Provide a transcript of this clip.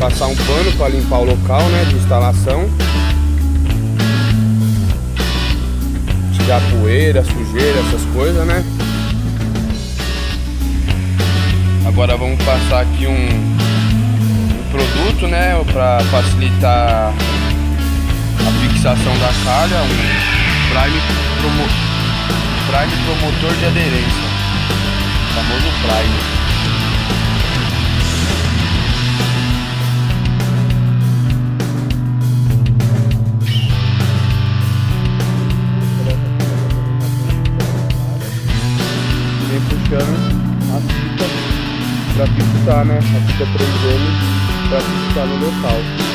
passar um pano para limpar o local, né, de instalação. Tirar poeira, sujeira, essas coisas, né. Agora vamos passar aqui um produto, né, para facilitar a fixação da calha, um Prime promotor de aderência, o famoso Prime. Vem puxando a fita para fixar, né, a fita 3M para fixar no local.